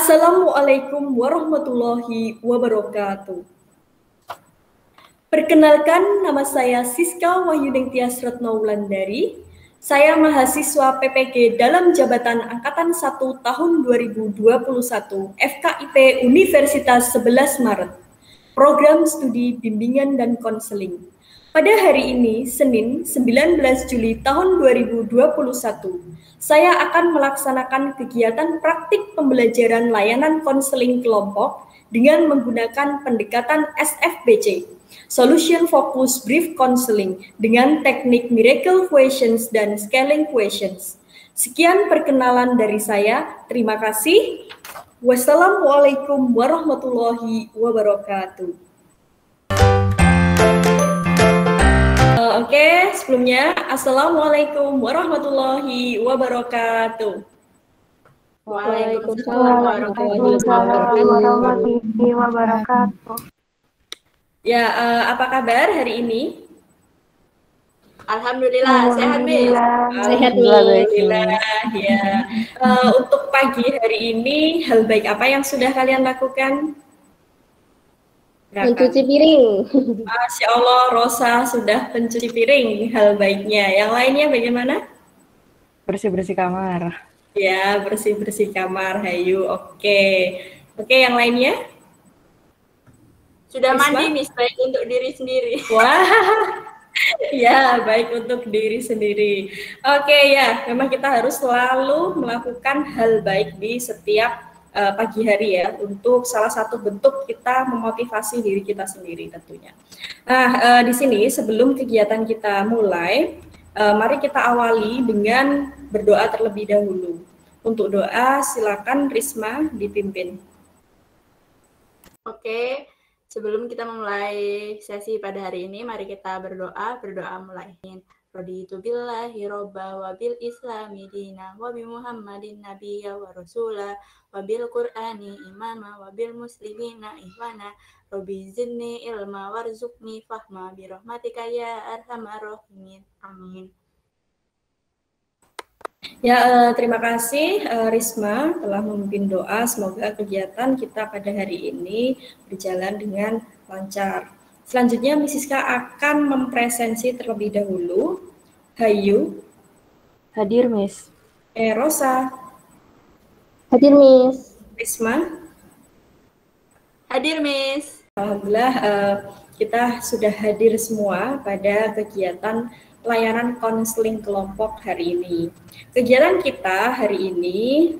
Assalamualaikum warahmatullahi wabarakatuh. Perkenalkan, nama saya Siska Wahyuding Tias Retnowulandari. Saya mahasiswa PPG dalam jabatan Angkatan 1 tahun 2021 FKIP Universitas 11 Maret. Program Studi Bimbingan dan Konseling. Pada hari ini, Senin 19 Juli tahun 2021, saya akan melaksanakan kegiatan praktik pembelajaran layanan konseling kelompok dengan menggunakan pendekatan SFBC, Solution Focus Brief Counseling, dengan teknik Miracle Questions dan Scaling Questions. Sekian perkenalan dari saya. Terima kasih. Wassalamualaikum warahmatullahi wabarakatuh. Oke, sebelumnya Assalamualaikum warahmatullahi wabarakatuh. Waalaikumsalam warahmatullahi wabarakatuh. Ya, apa kabar hari ini? Alhamdulillah, sehat Miss. Alhamdulillah, ya. Untuk pagi hari ini, hal baik apa yang sudah kalian lakukan? Mencuci piring. Masya Allah, Rosa sudah mencuci piring, hal baiknya. Yang lainnya bagaimana? Bersih-bersih kamar. Ya, bersih-bersih kamar, Hayu. Oke, yang lainnya? Sudah mandi, Miss, baik untuk diri sendiri. Wah, ya, baik untuk diri sendiri. Oke, ya, memang kita harus selalu melakukan hal baik di setiap pagi hari ya, untuk salah satu bentuk kita memotivasi diri kita sendiri tentunya. Nah, di sini sebelum kegiatan kita mulai, mari kita awali dengan berdoa terlebih dahulu. Untuk doa, silakan Risma dipimpin. Oke, sebelum kita memulai sesi pada hari ini, mari kita berdoa mulai. Raditu billahi robba wa bil islami dina wa bi muhammadin nabiyya wa rasula wa bil qur'ani imama wa bil muslimina ihwana rabbi zidni ilma warzuqni fahma bi rahmatika ya arhamar rahimin. Amin. Ya, terima kasih Risma telah memimpin doa. Semoga kegiatan kita pada hari ini berjalan dengan lancar. Selanjutnya, Miss Siska akan mempresensi terlebih dahulu. Hayu. Hadir, Miss. Rosa. Hadir, Miss. Risma. Hadir, Miss. Alhamdulillah, kita sudah hadir semua pada kegiatan layanan konseling kelompok hari ini. Kegiatan kita hari ini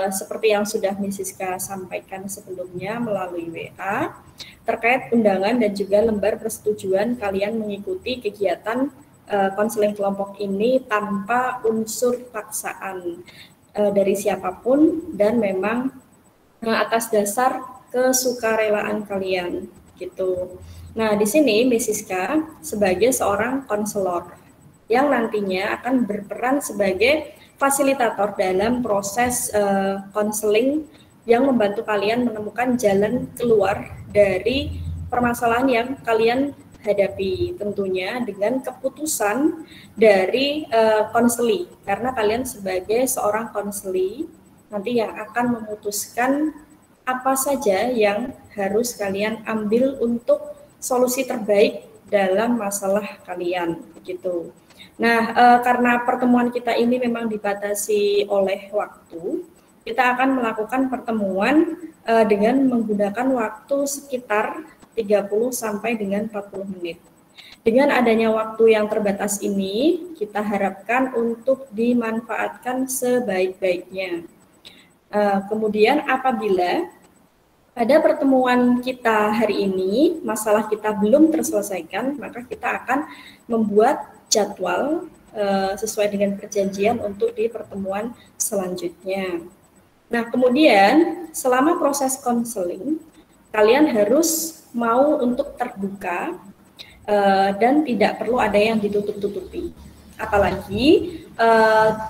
seperti yang sudah Miss Siska sampaikan sebelumnya melalui WA terkait undangan dan juga lembar persetujuan kalian mengikuti kegiatan konseling kelompok ini tanpa unsur paksaan dari siapapun dan memang atas dasar kesukarelaan kalian gitu. Nah, di sini Miss Siska sebagai seorang konselor yang nantinya akan berperan sebagai fasilitator dalam proses konseling yang membantu kalian menemukan jalan keluar dari permasalahan yang kalian hadapi, tentunya dengan keputusan dari konseli, karena kalian sebagai seorang konseli nanti yang akan memutuskan apa saja yang harus kalian ambil untuk solusi terbaik dalam masalah kalian, begitu. Nah, karena pertemuan kita ini memang dibatasi oleh waktu, kita akan melakukan pertemuan dengan menggunakan waktu sekitar 30 sampai dengan 40 menit. Dengan adanya waktu yang terbatas ini, kita harapkan untuk dimanfaatkan sebaik-baiknya. Kemudian apabila pada pertemuan kita hari ini, masalah kita belum terselesaikan, maka kita akan membuat jadwal sesuai dengan perjanjian untuk di pertemuan selanjutnya. Nah, kemudian selama proses konseling, kalian harus mau untuk terbuka dan tidak perlu ada yang ditutup-tutupi. Apalagi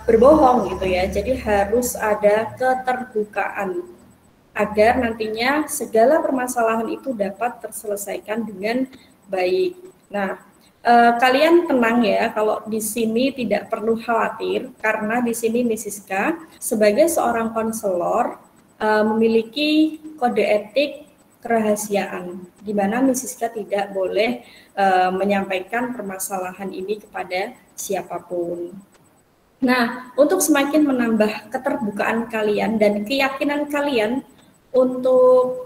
berbohong gitu ya, jadi harus ada keterbukaan agar nantinya segala permasalahan itu dapat terselesaikan dengan baik. Nah, kalian tenang ya, kalau di sini tidak perlu khawatir karena di sini Miss Siska sebagai seorang konselor memiliki kode etik kerahasiaan, di mana Miss Siska tidak boleh menyampaikan permasalahan ini kepada siapapun. Nah, untuk semakin menambah keterbukaan kalian dan keyakinan kalian untuk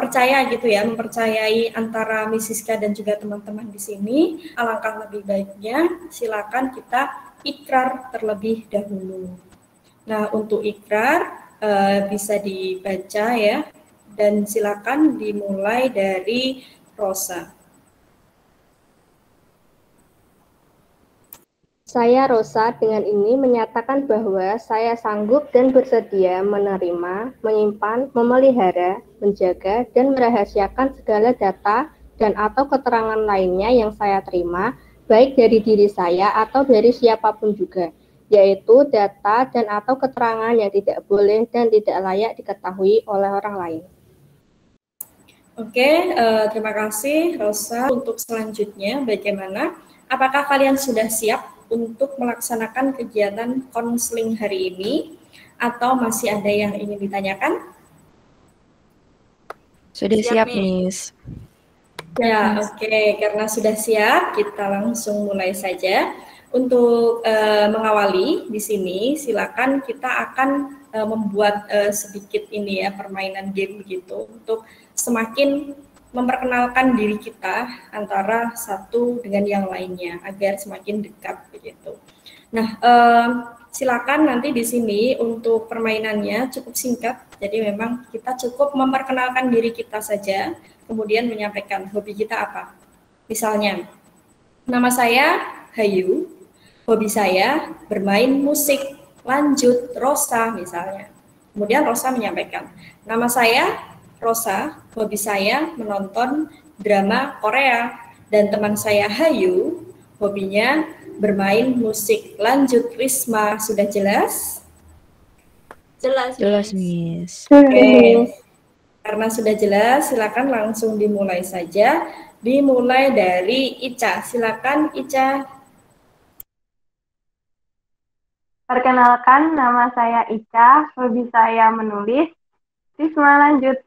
percaya gitu ya, mempercayai antara Miss Siska dan juga teman-teman di sini, alangkah lebih baiknya silakan kita ikrar terlebih dahulu. Nah, untuk ikrar bisa dibaca ya, dan silakan dimulai dari Rosa. Saya Rosa dengan ini menyatakan bahwa saya sanggup dan bersedia menerima, menyimpan, memelihara, menjaga, dan merahasiakan segala data dan atau keterangan lainnya yang saya terima, baik dari diri saya atau dari siapapun juga, yaitu data dan atau keterangan yang tidak boleh dan tidak layak diketahui oleh orang lain. Oke, terima kasih Rosa. Untuk selanjutnya, bagaimana? Apakah kalian sudah siap untuk melaksanakan kegiatan konseling hari ini, atau masih ada yang ingin ditanyakan? Sudah siap, Miss. Ya, oke. Karena sudah siap, kita langsung mulai saja. Untuk mengawali di sini, silakan kita akan membuat sedikit ini ya, permainan game begitu, untuk semakin memperkenalkan diri kita antara satu dengan yang lainnya agar semakin dekat begitu. Nah, silakan nanti di sini untuk permainannya cukup singkat. Jadi memang kita cukup memperkenalkan diri kita saja, kemudian menyampaikan hobi kita apa. Misalnya, nama saya Hayu, hobi saya bermain musik, lanjut Rosa misalnya. Kemudian Rosa menyampaikan, nama saya Rosa, hobi saya menonton drama Korea, dan teman saya Hayu, hobinya bermain musik. Lanjut Risma, sudah jelas? Jelas, Miss. Oke. Karena sudah jelas, silakan langsung dimulai saja. Dimulai dari Ica. Silakan Ica. Perkenalkan, nama saya Ica, hobi saya menulis. Risma, lanjut.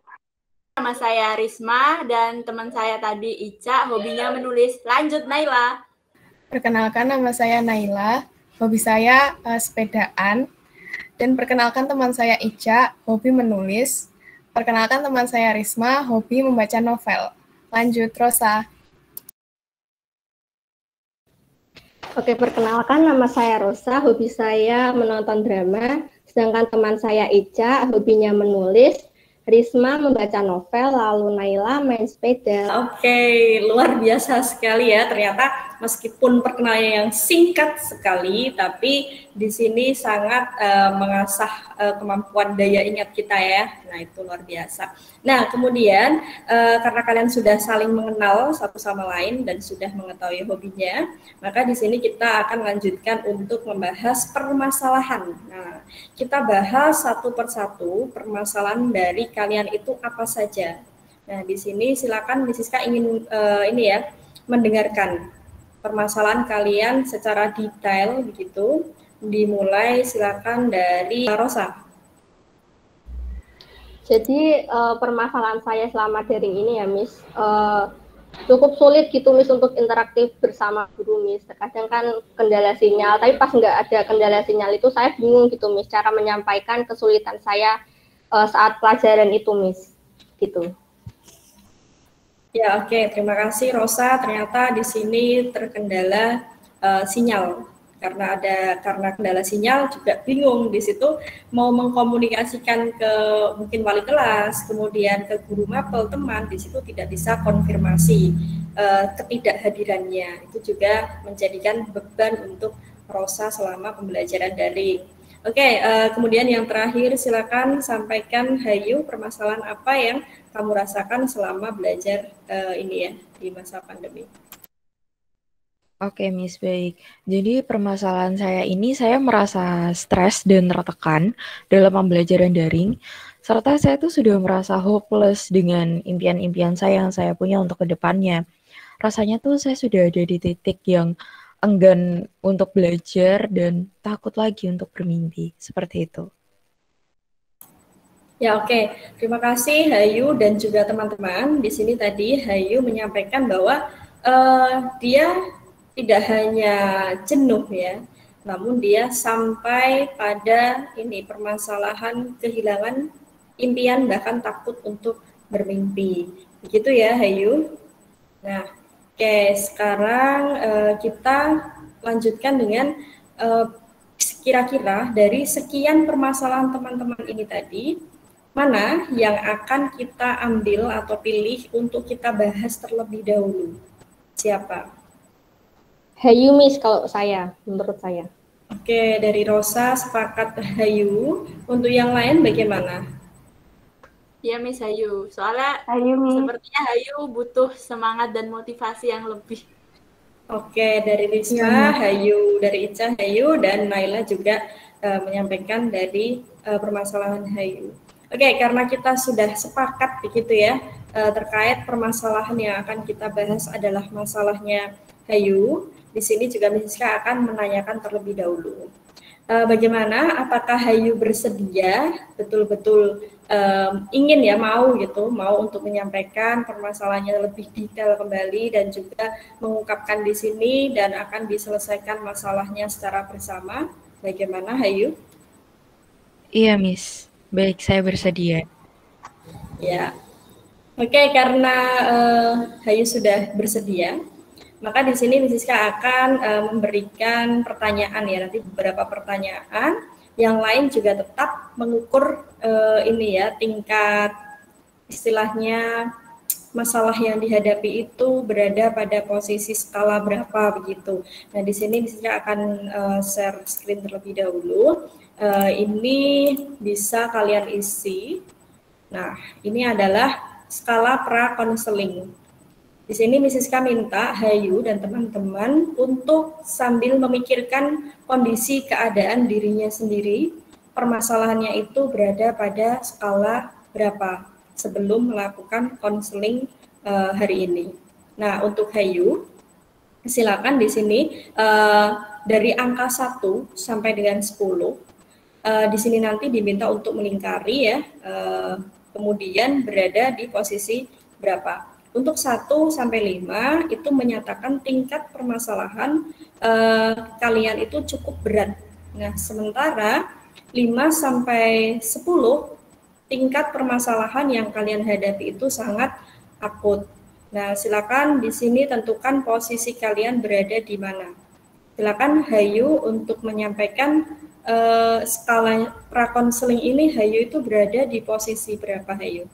Nama saya Risma dan teman saya tadi Ica, hobinya menulis. Lanjut Naila. Perkenalkan, nama saya Naila, hobi saya sepedaan. Dan perkenalkan, teman saya Ica, hobi menulis. Perkenalkan, teman saya Risma, hobi membaca novel. Lanjut Rosa. Oke, perkenalkan, nama saya Rosa, hobi saya menonton drama, sedangkan teman saya Ica, hobinya menulis, Risma membaca novel, lalu Naila main sepeda. Oke, luar biasa sekali ya. Ternyata meskipun perkenalannya yang singkat sekali, tapi di sini sangat mengasah kemampuan daya ingat kita ya. Nah, itu luar biasa. Nah, kemudian karena kalian sudah saling mengenal satu sama lain dan sudah mengetahui hobinya, maka di sini kita akan lanjutkan untuk membahas permasalahan. Nah, kita bahas satu persatu permasalahan dari kalian itu apa saja. Nah, di sini silakan Miss Siska ingin ini ya, mendengarkan permasalahan kalian secara detail begitu. Dimulai silakan dari Rosa. Jadi permasalahan saya selama daring ini ya, Miss, cukup sulit gitu, Miss, untuk interaktif bersama guru, Miss. Kadang kan kendala sinyal, tapi pas nggak ada kendala sinyal itu saya bingung gitu, Miss, cara menyampaikan kesulitan saya saat pelajaran itu, Miss. Gitu. Ya, oke. Terima kasih Rosa. Ternyata di sini terkendala sinyal. Karena kendala sinyal juga bingung di situ mau mengkomunikasikan ke mungkin wali kelas, kemudian ke guru mapel teman, di situ tidak bisa konfirmasi ketidakhadirannya. Itu juga menjadikan beban untuk Rosa selama pembelajaran daring. Oke, kemudian yang terakhir silakan sampaikan Hayu, permasalahan apa yang kamu rasakan selama belajar ini ya di masa pandemi. Oke, Miss, baik. Jadi permasalahan saya ini, saya merasa stres dan tertekan dalam pembelajaran daring, serta saya tuh sudah merasa hopeless dengan impian-impian saya yang saya punya untuk kedepannya. Rasanya tuh saya sudah ada di titik yang enggan untuk belajar dan takut lagi untuk bermimpi, seperti itu. Ya, oke. Terima kasih Hayu dan juga teman-teman. Di sini tadi Hayu menyampaikan bahwa dia tidak hanya jenuh ya, namun dia sampai pada ini permasalahan kehilangan impian bahkan takut untuk bermimpi. Begitu ya Hayu. Nah, oke, sekarang kita lanjutkan dengan kira-kira dari sekian permasalahan teman-teman ini tadi, mana yang akan kita ambil atau pilih untuk kita bahas terlebih dahulu? Siapa? Hayu Miss kalau menurut saya. Oke, dari Rosa sepakat Hayu. Untuk yang lain bagaimana? Ya Miss Hayu, soalnya Hayu Miss. sepertinya Hayu butuh semangat dan motivasi yang lebih. Oke, dari Risma, Hayu, dari Ica, Hayu, dan Naila juga menyampaikan dari permasalahan Hayu. Oke, karena kita sudah sepakat begitu ya, terkait permasalahan yang akan kita bahas adalah masalahnya Hayu. Di sini juga Miska akan menanyakan terlebih dahulu. Bagaimana? Apakah Hayu bersedia betul-betul ingin ya mau untuk menyampaikan permasalahannya lebih detail kembali dan juga mengungkapkan di sini dan akan diselesaikan masalahnya secara bersama. Bagaimana Hayu? Iya, Miss. Baik, saya bersedia. Ya. Oke, karena Hayu sudah bersedia, maka di sini Siska akan memberikan pertanyaan ya, nanti beberapa pertanyaan. Yang lain juga tetap mengukur ini ya, tingkat istilahnya masalah yang dihadapi itu berada pada posisi skala berapa begitu. Nah, di sini Siska akan share screen terlebih dahulu. Ini bisa kalian isi. Nah, ini adalah skala pra-konseling. Di sini Siska minta Hayu dan teman-teman untuk sambil memikirkan kondisi keadaan dirinya sendiri, permasalahannya itu berada pada skala berapa sebelum melakukan konseling hari ini. Nah, untuk Hayu, silakan di sini dari angka 1 sampai dengan 10. Di sini nanti diminta untuk melingkari ya, kemudian berada di posisi berapa. Untuk 1 sampai 5 itu menyatakan tingkat permasalahan kalian itu cukup berat. Nah, sementara 5 sampai 10 tingkat permasalahan yang kalian hadapi itu sangat akut. Nah, silakan di sini tentukan posisi kalian berada di mana. Silakan Hayu untuk menyampaikan skala pra-konseling ini. Hayu itu berada di posisi berapa Hayu?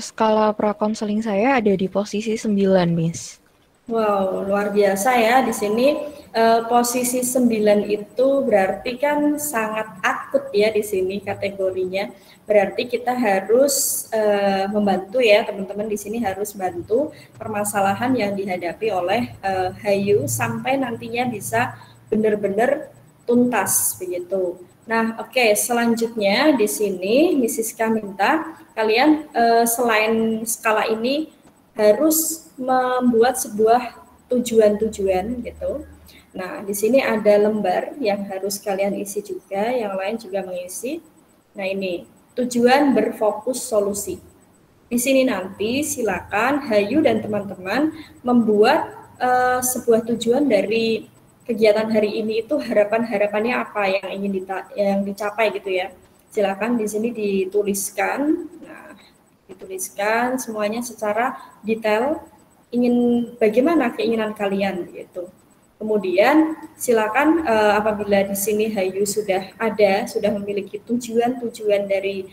Skala pra-konseling saya ada di posisi 9, Miss. Wow, luar biasa ya. Di sini posisi 9 itu berarti kan sangat akut ya di sini kategorinya. Berarti kita harus membantu ya, teman-teman di sini harus bantu permasalahan yang dihadapi oleh Hayu sampai nantinya bisa benar-benar tuntas begitu. Nah, oke, selanjutnya di sini Siska minta kalian selain skala ini harus membuat sebuah tujuan-tujuan gitu. Nah, di sini ada lembar yang harus kalian isi juga, yang lain juga mengisi. Nah, ini tujuan berfokus solusi. Di sini nanti silakan Hayu dan teman-teman membuat sebuah tujuan dari kegiatan hari ini itu harapan-harapannya apa yang ingin dicapai gitu ya. Silakan di sini dituliskan. Nah, dituliskan semuanya secara detail, bagaimana keinginan kalian gitu. Kemudian silakan apabila di sini Hayu sudah memiliki tujuan-tujuan dari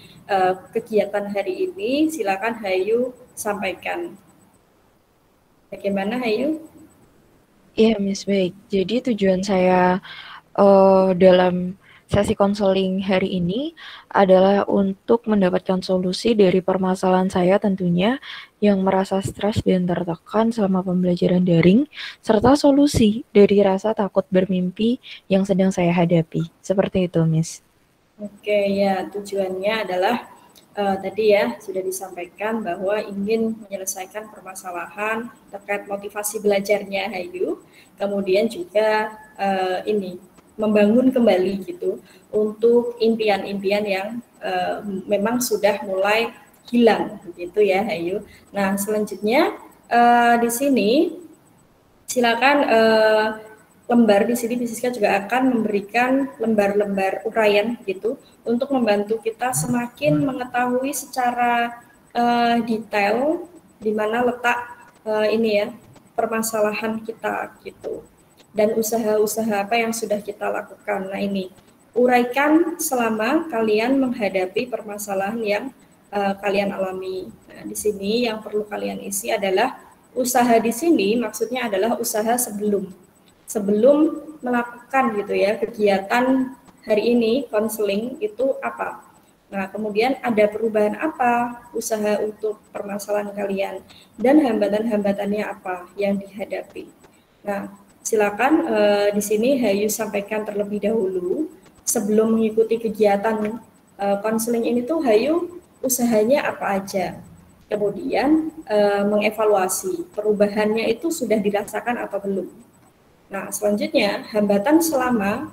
kegiatan hari ini, silakan Hayu sampaikan. Bagaimana Hayu? Iya, Miss, baik. Jadi tujuan saya dalam sesi konseling hari ini adalah untuk mendapatkan solusi dari permasalahan saya tentunya yang merasa stres dan tertekan selama pembelajaran daring, serta solusi dari rasa takut bermimpi yang sedang saya hadapi. Seperti itu, Miss. Oke, ya tujuannya adalah tadi ya sudah disampaikan bahwa ingin menyelesaikan permasalahan terkait motivasi belajarnya Hayu, kemudian juga ini membangun kembali gitu untuk impian-impian yang memang sudah mulai hilang begitu ya Hayu. Nah selanjutnya di sini silakan lembar di sini Siska juga akan memberikan lembar-lembar uraian gitu untuk membantu kita semakin mengetahui secara detail di mana letak ini ya permasalahan kita gitu dan usaha-usaha apa yang sudah kita lakukan. Nah ini uraikan selama kalian menghadapi permasalahan yang kalian alami. Nah di sini yang perlu kalian isi adalah usaha di sini maksudnya adalah usaha sebelum melakukan gitu ya kegiatan hari ini konseling itu apa. Nah, kemudian ada perubahan apa usaha untuk permasalahan kalian dan hambatan-hambatannya apa yang dihadapi. Nah, silakan di sini Hayu sampaikan terlebih dahulu sebelum mengikuti kegiatan konseling ini tuh Hayu usahanya apa aja. Kemudian mengevaluasi perubahannya itu sudah dirasakan atau belum. Nah, selanjutnya hambatan selama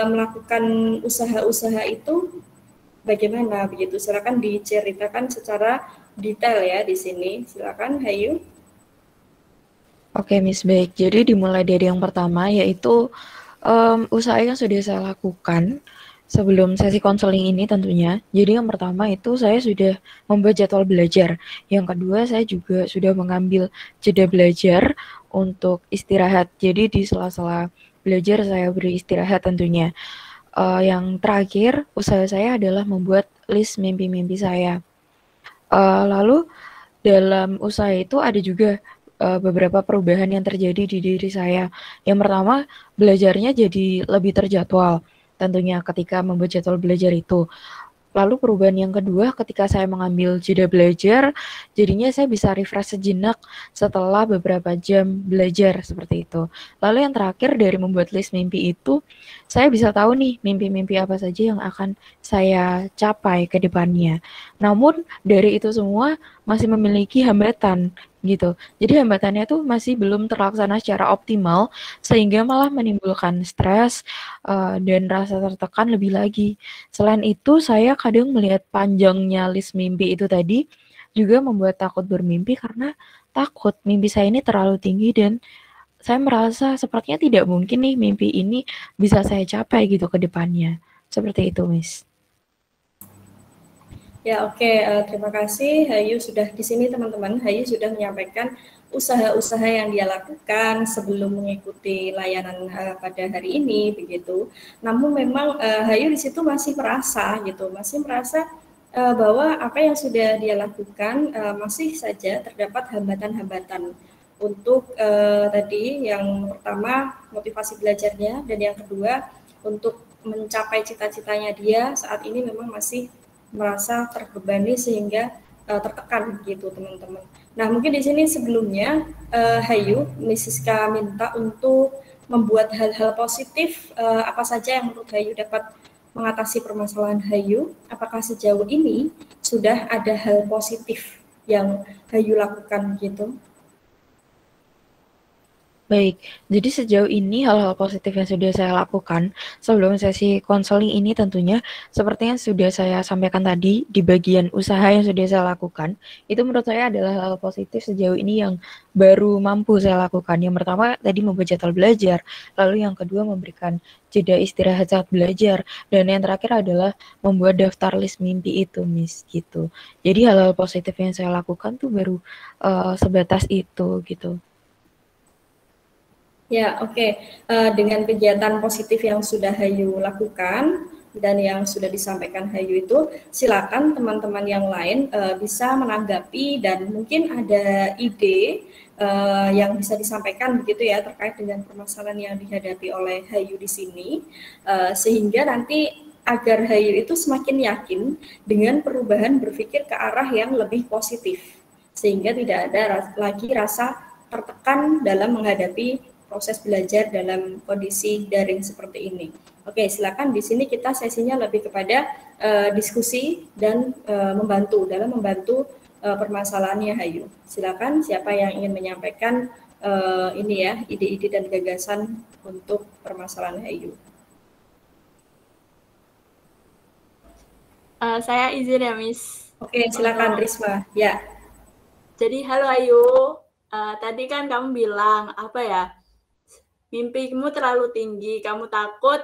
melakukan usaha-usaha itu bagaimana begitu? Silakan diceritakan secara detail ya di sini. Silakan Hayu. Oke, Miss, baik. Jadi dimulai dari yang pertama yaitu usaha yang sudah saya lakukan sebelum sesi konseling ini tentunya. Jadi yang pertama itu saya sudah membuat jadwal belajar. Yang kedua saya juga sudah mengambil jeda belajar untuk istirahat. Jadi di sela-sela belajar saya beri istirahat tentunya. Yang terakhir usaha saya adalah membuat list mimpi-mimpi saya. Lalu dalam usaha itu ada juga beberapa perubahan yang terjadi di diri saya. Yang pertama, belajarnya jadi lebih terjadwal tentunya ketika membuat jadwal belajar itu. Lalu perubahan yang kedua ketika saya mengambil jeda belajar, jadinya saya bisa refresh sejenak setelah beberapa jam belajar seperti itu. Lalu yang terakhir dari membuat list mimpi itu, saya bisa tahu nih mimpi-mimpi apa saja yang akan saya capai ke depannya. Namun dari itu semua masih memiliki hambatan gitu. Jadi hambatannya tuh masih belum terlaksana secara optimal sehingga malah menimbulkan stres dan rasa tertekan lebih lagi. Selain itu saya kadang melihat panjangnya list mimpi itu tadi juga membuat takut bermimpi karena takut mimpi saya ini terlalu tinggi dan saya merasa sepertinya tidak mungkin nih mimpi ini bisa saya capai gitu ke depannya. Seperti itu, Miss. Ya, oke. Terima kasih Hayu sudah di sini teman-teman. Hayu sudah menyampaikan usaha-usaha yang dia lakukan sebelum mengikuti layanan pada hari ini begitu. Namun memang Hayu di situ masih merasa gitu, masih merasa bahwa apa yang sudah dia lakukan masih saja terdapat hambatan-hambatan untuk tadi yang pertama motivasi belajarnya dan yang kedua untuk mencapai cita-citanya dia saat ini memang masih merasa terbebani sehingga tertekan gitu teman-teman. Nah mungkin di sini sebelumnya Hayu, Siska minta untuk membuat hal-hal positif apa saja yang menurut Hayu dapat mengatasi permasalahan Hayu. Apakah sejauh ini sudah ada hal positif yang Hayu lakukan gitu? Baik, jadi sejauh ini hal-hal positif yang sudah saya lakukan sebelum sesi konseling ini tentunya seperti yang sudah saya sampaikan tadi di bagian usaha yang sudah saya lakukan, itu menurut saya adalah hal positif sejauh ini yang baru mampu saya lakukan. Yang pertama tadi membuat jadwal belajar, lalu yang kedua memberikan jeda istirahat saat belajar, dan yang terakhir adalah membuat daftar list mimpi itu, Miss, gitu. Jadi hal-hal positif yang saya lakukan tuh baru sebatas itu gitu. Ya, oke. Dengan kegiatan positif yang sudah Hayu lakukan dan yang sudah disampaikan Hayu itu, silakan teman-teman yang lain bisa menanggapi dan mungkin ada ide yang bisa disampaikan begitu ya terkait dengan permasalahan yang dihadapi oleh Hayu di sini, sehingga nanti agar Hayu itu semakin yakin dengan perubahan berpikir ke arah yang lebih positif, sehingga tidak ada lagi rasa tertekan dalam menghadapi proses belajar dalam kondisi daring seperti ini. Oke, silakan di sini kita sesinya lebih kepada diskusi dan membantu permasalahannya Hayu. Silakan siapa yang ingin menyampaikan ini ya ide-ide dan gagasan untuk permasalahan Hayu. Saya izin ya, Miss. Oke, silakan Risma. Ya. Jadi, halo Ayu. Tadi kan kamu bilang, apa ya, mimpimu terlalu tinggi, kamu takut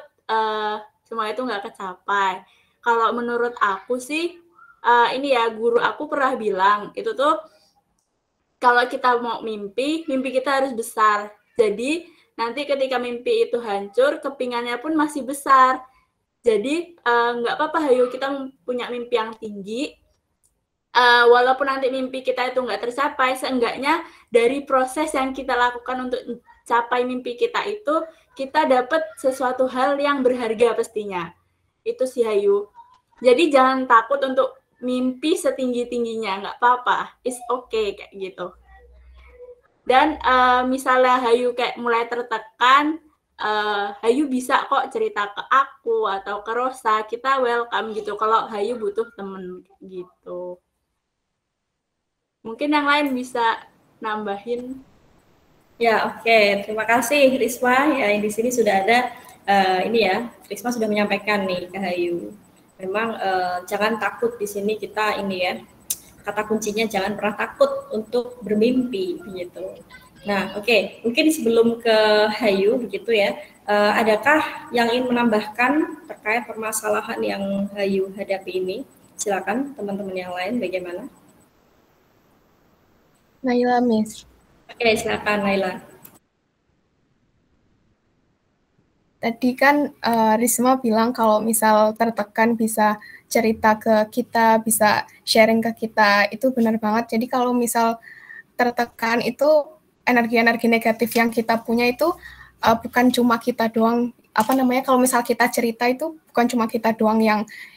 semua itu nggak kecapai. Kalau menurut aku sih, ini ya, guru aku pernah bilang, itu tuh, kalau kita mau mimpi kita harus besar. Jadi, nanti ketika mimpi itu hancur, kepingannya pun masih besar. Jadi nggak apa-apa, Hayu, kita punya mimpi yang tinggi. Walaupun nanti mimpi kita itu nggak tercapai, seenggaknya dari proses yang kita lakukan untuk capai mimpi kita itu, kita dapat sesuatu hal yang berharga pastinya. Itu sih, Hayu. Jadi jangan takut untuk mimpi setinggi-tingginya, nggak apa-apa. It's okay, kayak gitu. Dan misalnya Hayu kayak mulai tertekan, Hayu bisa kok cerita ke aku atau ke Rosa, kita welcome gitu kalau Hayu butuh temen gitu. Mungkin yang lain bisa nambahin. Ya, oke. Terima kasih Risma. Ya, di sini sudah ada ini ya, Risma sudah menyampaikan nih ke Hayu. Memang jangan takut di sini kita ini ya. Kata kuncinya jangan pernah takut untuk bermimpi begitu. Nah, oke. Mungkin sebelum ke Hayu begitu ya. Adakah yang ingin menambahkan terkait permasalahan yang Hayu hadapi ini? Silakan teman-teman yang lain bagaimana? Naila, Miss. Oke, silakan Naila. Tadi kan Risma bilang kalau misal tertekan bisa cerita ke kita, bisa sharing ke kita, itu benar banget. Jadi kalau misal tertekan itu energi-energi negatif yang kita punya itu bukan cuma kita doang, kalau misal kita cerita itu bukan cuma kita doang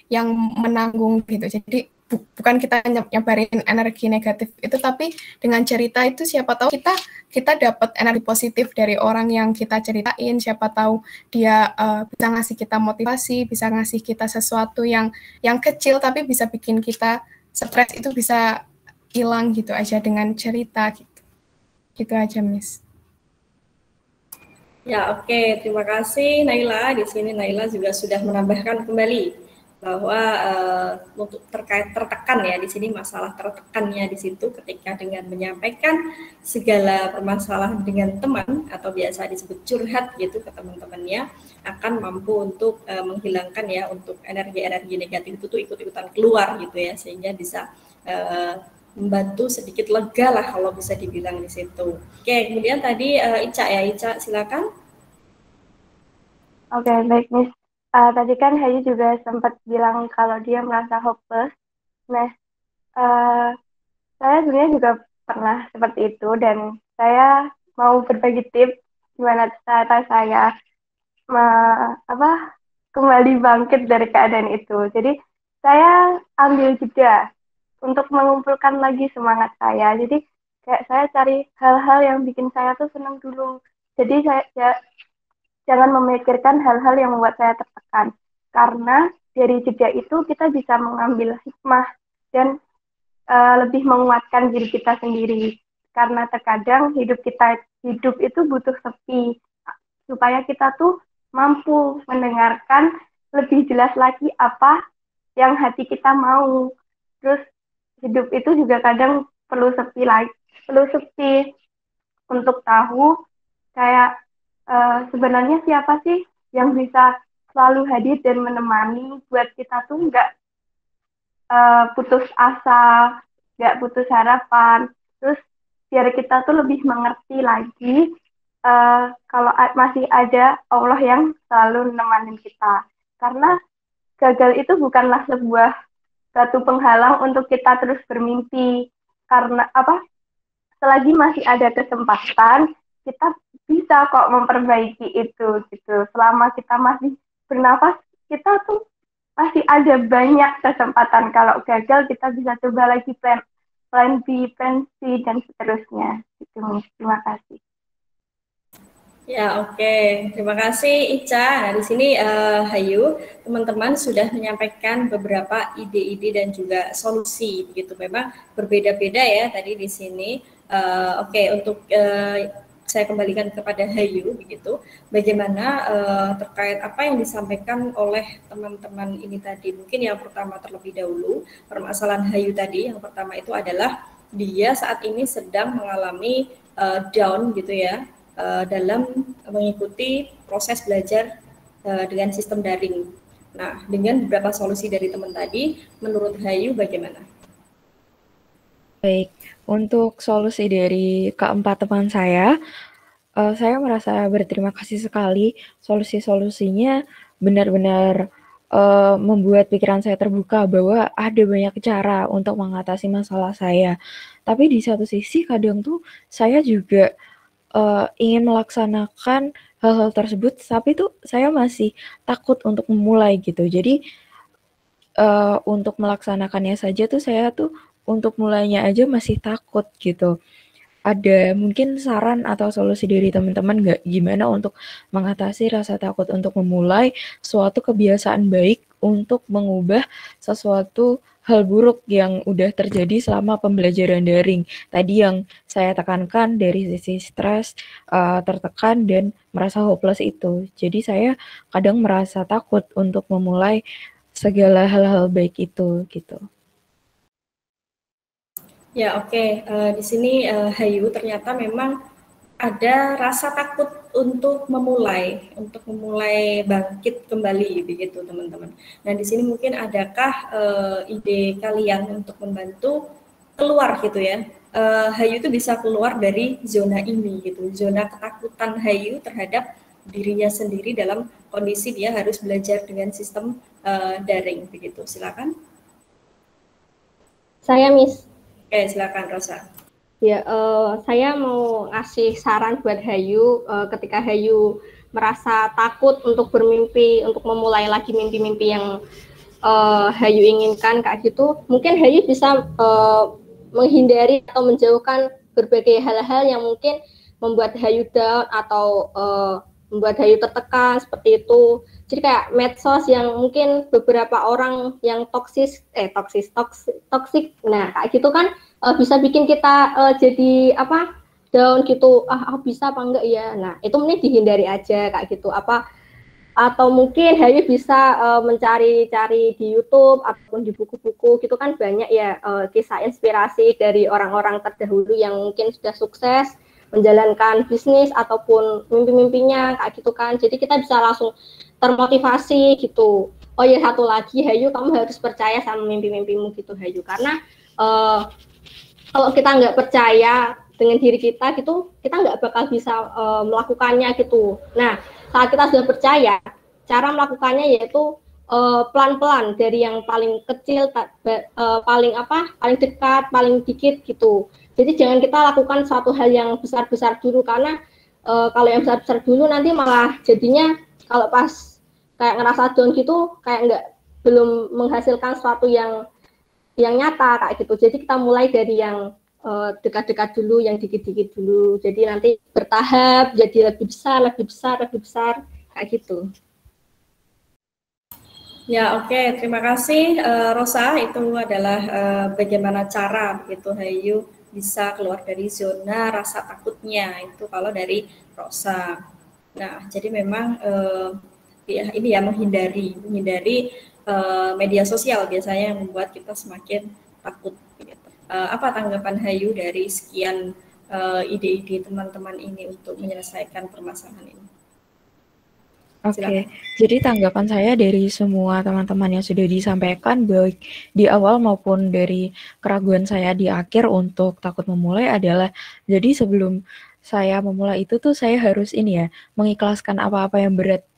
yang menanggung gitu. Jadi bukan kita nyebarin energi negatif itu, tapi dengan cerita itu siapa tahu kita dapat energi positif dari orang yang kita ceritain. Siapa tahu dia bisa ngasih kita motivasi, bisa ngasih kita sesuatu yang kecil tapi bisa bikin kita stres itu bisa hilang gitu aja dengan cerita gitu. Gitu aja, Miss. Ya, oke. Terima kasih Naila. Di sini Naila juga sudah menambahkan kembali bahwa untuk terkait tertekan ya, di sini masalah tertekannya di situ ketika dengan menyampaikan segala permasalahan dengan teman atau biasa disebut curhat gitu ke teman-temannya, akan mampu untuk menghilangkan ya, untuk energi-energi negatif itu tuh ikut-ikutan keluar gitu ya, sehingga bisa membantu sedikit lega lah kalau bisa dibilang di situ. Oke, kemudian tadi Ica ya, Ica silakan. Oke, baik Miss. Tadi kan Hayu juga sempat bilang kalau dia merasa hopeless. Nah, saya sebenarnya juga pernah seperti itu dan saya mau berbagi tips gimana cara saya kembali bangkit dari keadaan itu. Jadi saya ambil jeda untuk mengumpulkan lagi semangat saya. Jadi kayak saya cari hal-hal yang bikin saya tuh senang dulu. Jadi saya jangan memikirkan hal-hal yang membuat saya tertekan. Karena dari jeda itu kita bisa mengambil hikmah dan lebih menguatkan diri kita sendiri. Karena terkadang hidup itu butuh sepi supaya kita tuh mampu mendengarkan lebih jelas lagi apa yang hati kita mau. Terus hidup itu juga kadang perlu sepi untuk tahu kayak sebenarnya siapa sih yang bisa selalu hadir dan menemani buat kita tuh nggak putus asa, nggak putus harapan. Terus biar kita tuh lebih mengerti lagi kalau masih ada Allah yang selalu menemani kita. Karena gagal itu bukanlah sebuah satu penghalang untuk kita terus bermimpi. Karena selagi masih ada kesempatan, kita bisa kok memperbaiki itu gitu. Selama kita masih bernafas, kita tuh masih ada banyak kesempatan. Kalau gagal, kita bisa coba lagi plan B, plan C, dan seterusnya. Gitu, Miss. Terima kasih. Ya, oke. Terima kasih Ica. Nah, di sini Hayu, teman-teman sudah menyampaikan beberapa ide-ide dan juga solusi begitu. Memang berbeda-beda ya tadi di sini. Oke, untuk saya kembalikan kepada Hayu begitu. Bagaimana terkait apa yang disampaikan oleh teman-teman ini tadi. Mungkin yang pertama terlebih dahulu, permasalahan Hayu tadi yang pertama itu adalah dia saat ini sedang mengalami down gitu ya dalam mengikuti proses belajar dengan sistem daring. Nah, dengan beberapa solusi dari teman tadi, menurut Hayu bagaimana? Baik, untuk solusi dari keempat teman saya merasa berterima kasih sekali. Solusi-solusinya benar-benar membuat pikiran saya terbuka bahwa ada banyak cara untuk mengatasi masalah saya. Tapi di satu sisi kadang tuh saya juga ingin melaksanakan hal-hal tersebut, tapi tuh saya masih takut untuk memulai gitu. Jadi untuk melaksanakannya saja tuh saya tuh untuk mulainya aja masih takut gitu. Ada mungkin saran atau solusi dari teman-teman nggak gimana untuk mengatasi rasa takut untuk memulai suatu kebiasaan baik untuk mengubah sesuatu hal buruk yang udah terjadi selama pembelajaran daring. Tadi yang saya tekankan dari sisi stres, tertekan dan merasa hopeless itu. Jadi saya kadang merasa takut untuk memulai segala hal-hal baik itu gitu. Ya oke. Di sini Hayu ternyata memang ada rasa takut untuk memulai bangkit kembali begitu teman-teman. Nah di sini mungkin adakah ide kalian untuk membantu keluar gitu ya? Hayu itu bisa keluar dari zona ini gitu, zona ketakutan Hayu terhadap dirinya sendiri dalam kondisi dia harus belajar dengan sistem daring begitu. Silakan. Saya Miss. Oke, silakan Rosa. Ya, saya mau ngasih saran buat Hayu ketika Hayu merasa takut untuk bermimpi, untuk memulai lagi mimpi-mimpi yang Hayu inginkan kayak gitu. Mungkin Hayu bisa menghindari atau menjauhkan berbagai hal-hal yang mungkin membuat Hayu down atau membuat Hayu tertekan seperti itu. Jadi kayak medsos yang mungkin beberapa orang yang toksik. Nah, kayak gitu kan bisa bikin kita jadi down gitu. Bisa apa enggak ya? Nah, itu mending dihindari aja kayak gitu. Atau mungkin Hayu bisa mencari-cari di YouTube ataupun di buku-buku gitu kan banyak ya kisah inspirasi dari orang-orang terdahulu yang mungkin sudah sukses menjalankan bisnis ataupun mimpi-mimpinya kayak gitu kan. Jadi kita bisa langsung termotivasi gitu. Oh ya satu lagi Hayu, kamu harus percaya sama mimpi-mimpimu gitu Hayu. Karena kalau kita nggak percaya dengan diri kita gitu, kita nggak bakal bisa melakukannya gitu. Nah saat kita sudah percaya, cara melakukannya yaitu pelan-pelan dari yang paling kecil, paling dekat, paling dikit gitu. Jadi jangan kita lakukan suatu hal yang besar-besar dulu karena kalau yang besar-besar dulu nanti malah jadinya kalau pas kayak ngerasa down gitu kayak belum menghasilkan sesuatu yang nyata kayak gitu. Jadi kita mulai dari yang dekat-dekat dulu, yang dikit-dikit dulu. Jadi nanti bertahap jadi lebih besar kayak gitu. Ya oke. Terima kasih Rosa. Itu adalah bagaimana cara begitu Hayu bisa keluar dari zona rasa takutnya itu kalau dari Rosa. Nah jadi memang ini ya menghindari media sosial biasanya yang membuat kita semakin takut. Gitu. Apa tanggapan Hayu dari sekian ide-ide teman-teman ini untuk menyelesaikan permasalahan ini? Oke, jadi tanggapan saya dari semua teman-teman yang sudah disampaikan baik di awal maupun dari keraguan saya di akhir untuk takut memulai adalah jadi sebelum saya memulai itu tuh saya harus mengikhlaskan apa-apa yang berat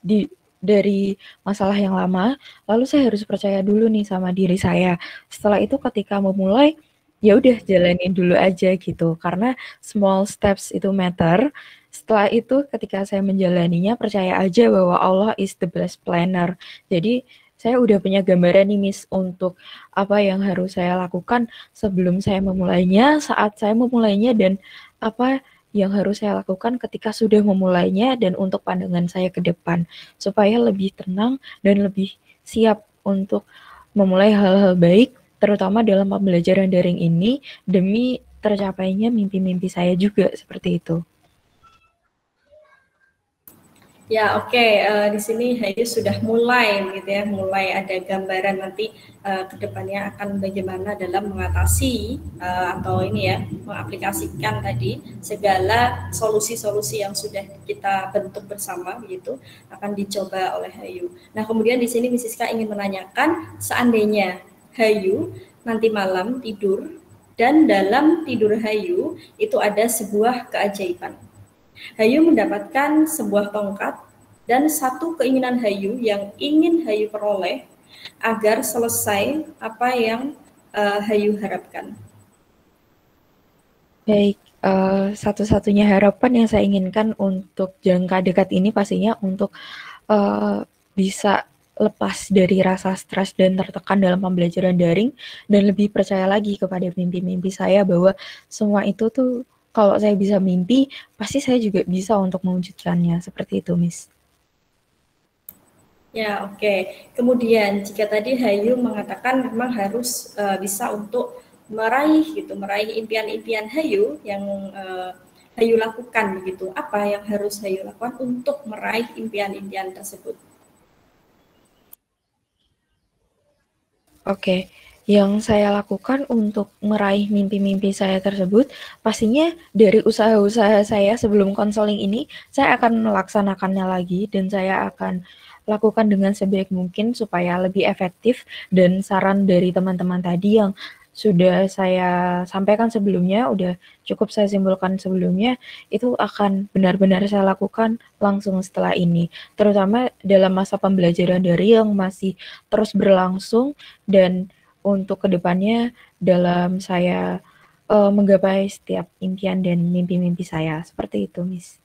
dari masalah yang lama, lalu saya harus percaya dulu nih sama diri saya. Setelah itu ketika memulai ya udah jalanin dulu aja gitu karena small steps itu matter. Setelah itu ketika saya menjalaninya percaya aja bahwa Allah is the best planner. Jadi saya udah punya gambaran nih Miss untuk apa yang harus saya lakukan sebelum saya memulainya, saat saya memulainya dan apa yang harus saya lakukan ketika sudah memulainya dan untuk pandangan saya ke depan supaya lebih tenang dan lebih siap untuk memulai hal-hal baik terutama dalam pembelajaran daring ini demi tercapainya mimpi-mimpi saya juga seperti itu. Ya, oke. Di sini Hayu sudah mulai gitu ya, mulai ada gambaran nanti ke depannya akan bagaimana dalam mengatasi atau ini ya, mengaplikasikan tadi segala solusi-solusi yang sudah kita bentuk bersama begitu akan dicoba oleh Hayu. Nah, kemudian di sini Miss Siska ingin menanyakan seandainya Hayu nanti malam tidur dan dalam tidur Hayu itu ada sebuah keajaiban. Hayu mendapatkan sebuah tongkat dan satu keinginan Hayu yang ingin Hayu peroleh agar selesai apa yang Hayu harapkan. Baik, satu-satunya harapan yang saya inginkan untuk jangka dekat ini pastinya untuk bisa lepas dari rasa stres dan tertekan dalam pembelajaran daring dan lebih percaya lagi kepada mimpi-mimpi saya bahwa semua itu tuh kalau saya bisa mimpi, pasti saya juga bisa untuk mewujudkannya. Seperti itu, Miss. Ya, oke. Kemudian jika tadi Hayu mengatakan memang harus bisa untuk meraih impian-impian Hayu yang Hayu lakukan begitu. Apa yang harus Hayu lakukan untuk meraih impian-impian tersebut? Oke, yang saya lakukan untuk meraih mimpi-mimpi saya tersebut, pastinya dari usaha-usaha saya sebelum konseling ini, saya akan melaksanakannya lagi dan saya akan lakukan dengan sebaik mungkin supaya lebih efektif dan saran dari teman-teman tadi yang sudah saya sampaikan sebelumnya, udah cukup saya simpulkan sebelumnya, itu akan benar-benar saya lakukan langsung setelah ini. Terutama dalam masa pembelajaran dari yang masih terus berlangsung dan untuk kedepannya dalam saya menggapai setiap impian dan mimpi-mimpi saya. Seperti itu, Miss.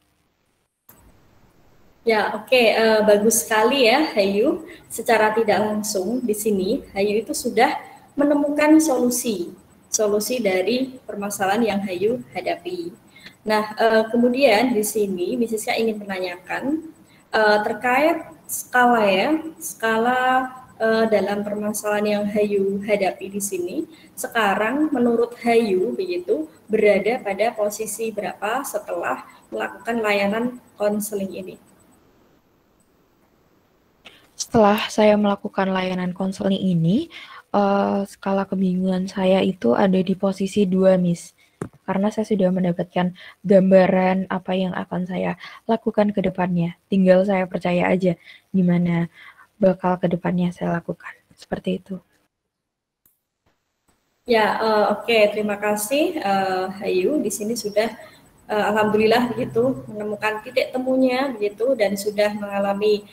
Ya, oke. Bagus sekali ya, Hayu. Secara tidak langsung di sini, Hayu itu sudah menemukan solusi dari permasalahan yang Hayu hadapi. Nah, kemudian di sini Miss Siska ingin menanyakan terkait skala dalam permasalahan yang Hayu hadapi di sini. Sekarang menurut Hayu begitu berada pada posisi berapa setelah melakukan layanan konseling ini? Setelah saya melakukan layanan konseling ini, skala kebingungan saya itu ada di posisi 2, Miss. Karena saya sudah mendapatkan gambaran apa yang akan saya lakukan ke depannya. Tinggal saya percaya aja gimana bakal ke depannya saya lakukan. Seperti itu. Ya, oke. Terima kasih, Hayu. Di sini sudah alhamdulillah begitu menemukan titik temunya begitu dan sudah mengalami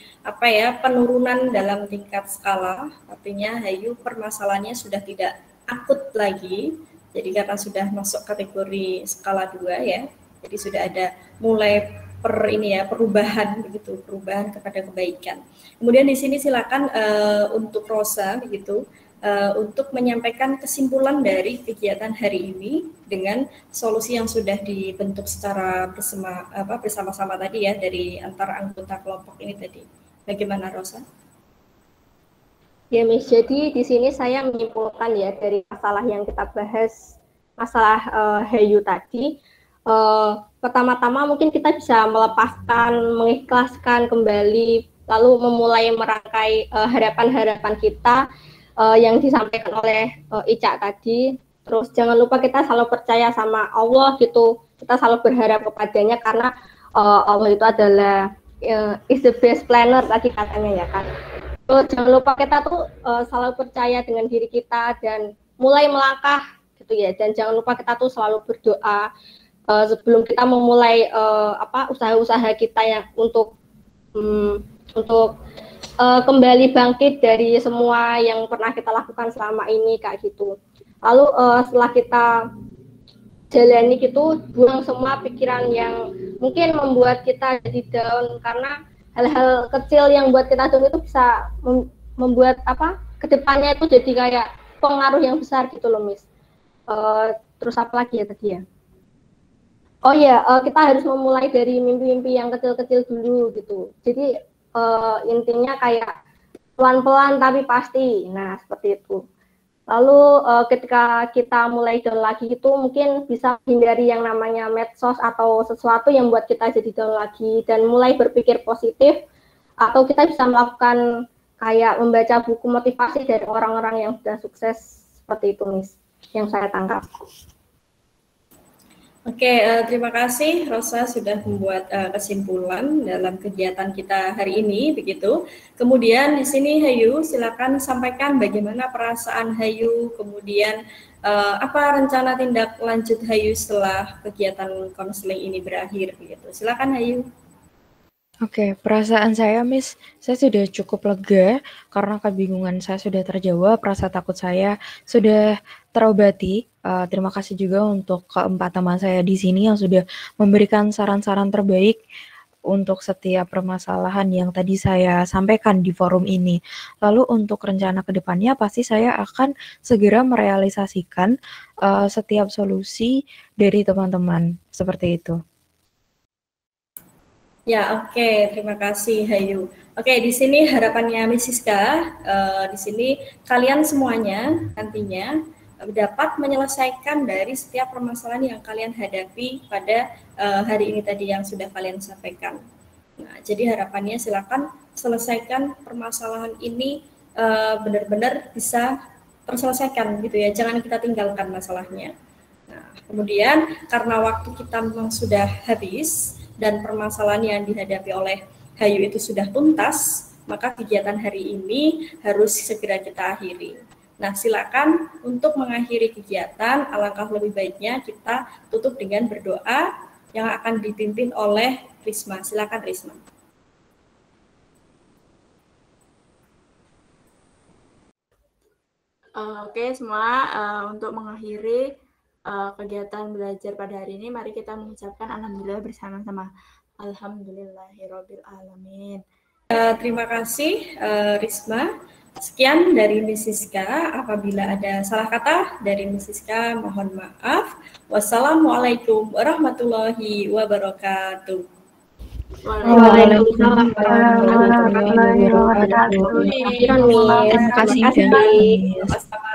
penurunan dalam tingkat skala. Artinya Hayu permasalahannya sudah tidak akut lagi. Jadi karena sudah masuk kategori skala 2 ya. Jadi sudah ada mulai perubahan begitu, perubahan kepada kebaikan. Kemudian di sini silakan untuk Rosa begitu untuk menyampaikan kesimpulan dari kegiatan hari ini dengan solusi yang sudah dibentuk secara bersama-sama tadi ya dari antara anggota kelompok ini tadi. Bagaimana, Rosa? Ya, Miss. Jadi di sini saya menyimpulkan ya dari masalah yang kita bahas, masalah Hayu tadi. Pertama-tama mungkin kita bisa melepaskan, mengikhlaskan kembali, lalu memulai merangkai harapan-harapan kita yang disampaikan oleh Ica tadi. Terus jangan lupa kita selalu percaya sama Allah gitu. Kita selalu berharap kepadanya karena Allah itu adalah is the best planner tadi katanya ya kan. Terus jangan lupa kita tuh selalu percaya dengan diri kita dan mulai melangkah gitu ya. Dan jangan lupa kita tuh selalu berdoa sebelum kita memulai usaha-usaha kita yang untuk kembali bangkit dari semua yang pernah kita lakukan selama ini kayak gitu. Lalu setelah kita jalani gitu, buang semua pikiran yang mungkin membuat kita jadi down, karena hal-hal kecil yang buat kita down itu bisa membuat kedepannya itu jadi kayak pengaruh yang besar gitu loh, Miss. Terus apa lagi ya tadi ya? Oh iya, kita harus memulai dari mimpi-mimpi yang kecil-kecil dulu gitu. Jadi intinya kayak pelan-pelan tapi pasti. Nah, seperti itu. Lalu ketika kita mulai down lagi itu mungkin bisa hindari yang namanya medsos atau sesuatu yang buat kita jadi down lagi dan mulai berpikir positif, atau kita bisa melakukan kayak membaca buku motivasi dari orang-orang yang sudah sukses seperti itu, Miss, yang saya tangkap. Oke, terima kasih Rosa sudah membuat kesimpulan dalam kegiatan kita hari ini, begitu. Kemudian di sini Hayu, silakan sampaikan bagaimana perasaan Hayu, kemudian apa rencana tindak lanjut Hayu setelah kegiatan konseling ini berakhir, begitu. Silakan Hayu. Oke, perasaan saya, Miss, saya sudah cukup lega karena kebingungan saya sudah terjawab, rasa takut saya sudah terobati. Terima kasih juga untuk keempat teman saya di sini yang sudah memberikan saran-saran terbaik untuk setiap permasalahan yang tadi saya sampaikan di forum ini. Lalu untuk rencana ke depannya pasti saya akan segera merealisasikan setiap solusi dari teman-teman, seperti itu. Ya, oke, terima kasih Hayu. Oke, di sini harapannya Miss Siska, di sini kalian semuanya nantinya dapat menyelesaikan dari setiap permasalahan yang kalian hadapi pada hari ini tadi yang sudah kalian sampaikan. Nah, jadi harapannya silakan selesaikan permasalahan ini benar-benar bisa terselesaikan gitu ya, jangan kita tinggalkan masalahnya. Nah, kemudian karena waktu kita memang sudah habis dan permasalahan yang dihadapi oleh Hayu itu sudah tuntas, maka kegiatan hari ini harus segera kita akhiri. Nah, silakan untuk mengakhiri kegiatan, alangkah lebih baiknya kita tutup dengan berdoa yang akan dipimpin oleh Risma. Silakan Risma. Oke, semua untuk mengakhiri kegiatan belajar pada hari ini, mari kita mengucapkan alhamdulillah bersama-sama. Alhamdulillahirabbil alamin. Terima kasih Risma. Sekian dari Miss Siska. Apabila ada salah kata dari Miss Siska, mohon maaf. Wassalamualaikum warahmatullahi wabarakatuh. Waalaikumsalam warahmatullahi wabarakatuh. Terima kasih. Sama-sama.